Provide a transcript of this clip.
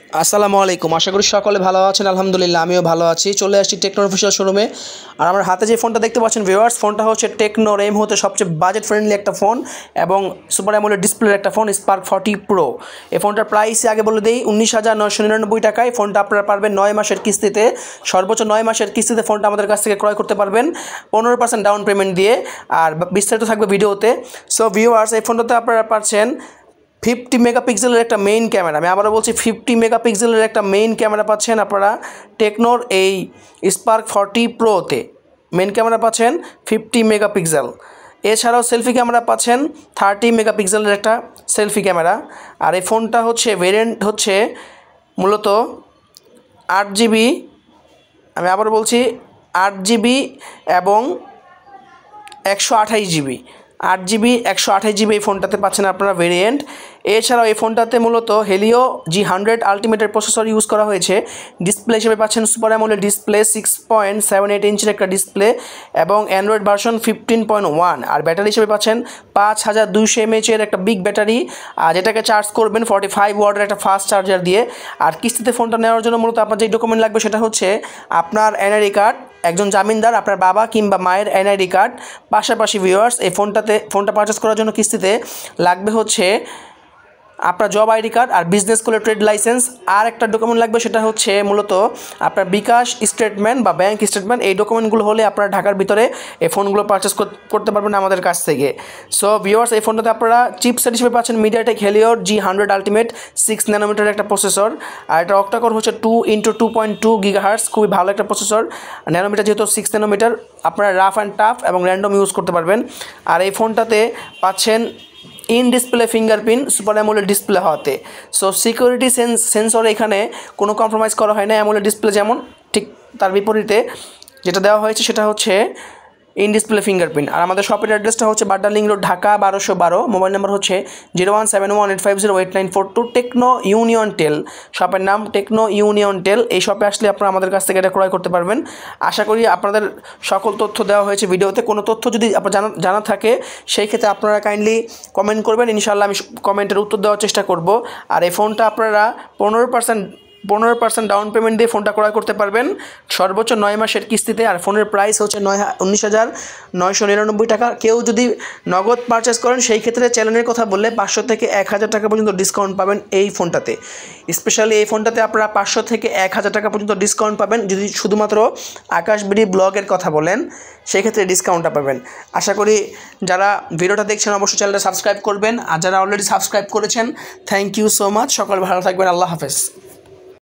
আসসালামু আলাইকুম। আশা করি সকলে ভালো আছেন। আলহামদুলিল্লাহ আমিও ভালো আছি। চলে আসছি টেকনোর অফিসিয়াল শোরুমে। আর আমার হাতে যে ফোনটা দেখতে পাচ্ছেন ভিউয়ার্স, ফোনটা হচ্ছে টেকনোর এই মুহূর্তে সবচেয়ে বাজেট ফ্রেন্ডলি একটা ফোন এবং সুপার অ্যামোলেড ডিসপ্লের একটা ফোন, স্পার্ক 40 প্রো। এই ফোনটার প্রাইস আগে বলে দিই 19,999 টাকায়। ফোনটা আপনারা পারবেন 9 মাসের কিস্তিতে, সর্বোচ্চ 9 মাসের কিস্তিতে ফোনটা আমাদের কাছ থেকে ক্রয় করতে পারবেন 15% ডাউন পেমেন্ট দিয়ে। আর বিস্তারিত থাকবে ভিডিওতে। সো ভিউয়ার্স, এই ফোনটাতে আপনারা পাচ্ছেন 50 মেগাপিক্সেলের একটা মেইন ক্যামেরা। আমি আবারও বলছি 50 মেগাপিক্সেলের একটা মেইন ক্যামেরা পাচ্ছেন আপনারা টেকনোর এই স্পার্ক 40 প্রোতে। মেইন ক্যামেরা পাচ্ছেন 50 মেগাপিক্সেল। এছাড়াও সেলফি ক্যামেরা পাচ্ছেন 30 মেগাপিক্সেলের একটা সেলফি ক্যামেরা। আর এই ফোনটা হচ্ছে ভেরিয়েন্ট হচ্ছে মূলত 8GB। আমি আবারও বলছি 8GB এবং 128GB। 8GB 128GB এই ফোনটাতে পাচ্ছেন আপনারা ভেরিয়েন্ট। এছাড়াও এই ফোনটাতে মূলত হেলিও G100 আলটিমেটের প্রসেসর ইউজ করা হয়েছে। ডিসপ্লে হিসেবে পাচ্ছেন সুপার অ্যামোলেড ডিসপ্লে 6.78 ইঞ্চের একটা ডিসপ্লে এবং অ্যান্ড্রয়েড ভার্সন 15.1। আর ব্যাটারি হিসেবে পাচ্ছেন 5200 mAh একটা বিগ ব্যাটারি, আর যেটাকে চার্জ করবেন 45 ওয়াটের একটা ফাস্ট চার্জার দিয়ে। আর কিস্তিতে ফোনটা নেওয়ার জন্য মূলত আপনার যে ডকুমেন্ট লাগবে সেটা হচ্ছে আপনার এনআইডি কার্ড, একজন জামিনদার, আপনার বাবা কিংবা মায়ের এনআইডি কার্ড। পাশাপাশি ভিউয়ার্স, এই ফোনটা পারচেস করার জন্য কিস্তিতে লাগবে হচ্ছে আপনার জব আইডি কার্ড আর বিজনেস করলে ট্রেড লাইসেন্স। আর একটা ডকুমেন্ট লাগবে সেটা হচ্ছে মূলত আপনার বিকাশ স্টেটমেন্ট বা ব্যাংক স্টেটমেন্ট। এই ডকুমেন্টগুলো হলে আপনারা ঢাকার ভিতরে এই ফোনগুলো পারচেস করতে পারবেন আমাদের কাছ থেকে। সো ভিউয়ার্স, এই ফোনটাতে আপনারা চিপসেট হিসেবে পাচ্ছেন মিডিয়াটেক হেলিও G100 আলটিমেট 6 ন্যানোমিটারের একটা প্রসেসর। আর এটা অক্টাকোর হচ্ছে 2x2.2 GHz, খুবই ভালো একটা প্রসেসর। ন্যানোমিটার যেহেতু 6 ন্যানোমিটার, আপনারা রাফ অ্যান্ড টাফ এবং র্যান্ডম ইউজ করতে পারবেন। আর এই ফোনটাতে পাচ্ছেন in display fingerprint super AMOLED display হওয়াতে। সো সিকিউরিটি সেন্সরে এখানে কোনো কম্প্রোমাইজ করা হয় না। অ্যামোলেড ডিসপ্লে যেমন, ঠিক তার বিপরীতে যেটা দেওয়া হয়েছে সেটা হচ্ছে ইন ডিসপ্লে ফিঙ্গারপ্রিন্ট। আর আমাদের শপের অ্যাড্রেসটা হচ্ছে Badda link road, Dhaka 1212। Mobile number হচ্ছে 01718508942। টেকনো ইউনিয়ন টেল শপের নাম, টেকনো ইউনিয়ন টেল। এই শপে আসলে আপনারা আমাদের কাছ থেকে এটা ক্রয় করতে পারবেন। আশা করি আপনাদের সকল তথ্য দেওয়া হয়েছে ভিডিওতে। কোনো তথ্য যদি আপনার জানা থাকে সেই ক্ষেত্রে আপনারা কাইন্ডলি কমেন্ট করবেন, ইনশাআল্লাহ আমি কমেন্টের উত্তর দেওয়ার চেষ্টা করব। আর এই ফোনটা আপনারা 15% ডাউন পেমেন্ট দিয়ে ফোনটা ক্রয় করতে পারবেন সর্বোচ্চ 9 মাসের কিস্তিতে। আর ফোনের প্রাইস হচ্ছে 19,999 টাকা। কেউ যদি নগদ পারচেস করেন সেই ক্ষেত্রে চ্যানেলের কথা বললে 500 থেকে 1000 টাকা পর্যন্ত ডিসকাউন্ট পাবেন এই ফোনটাতে। স্পেশালি এই ফোনটাতে আপনারা 500 থেকে 1000 টাকা পর্যন্ত ডিসকাউন্ট পাবেন যদি শুধুমাত্র আকাশবিডি ব্লগের কথা বলেন, সেই ক্ষেত্রে ডিসকাউন্টটা পাবেন। আশা করি যারা ভিডিওটা দেখছেন অবশ্যই চ্যানেলটা সাবস্ক্রাইব করবেন, আর যারা অলরেডি সাবস্ক্রাইব করেছেন থ্যাংক ইউ সো মাচ। সকল ভালো থাকবেন। আল্লাহ হাফেজ।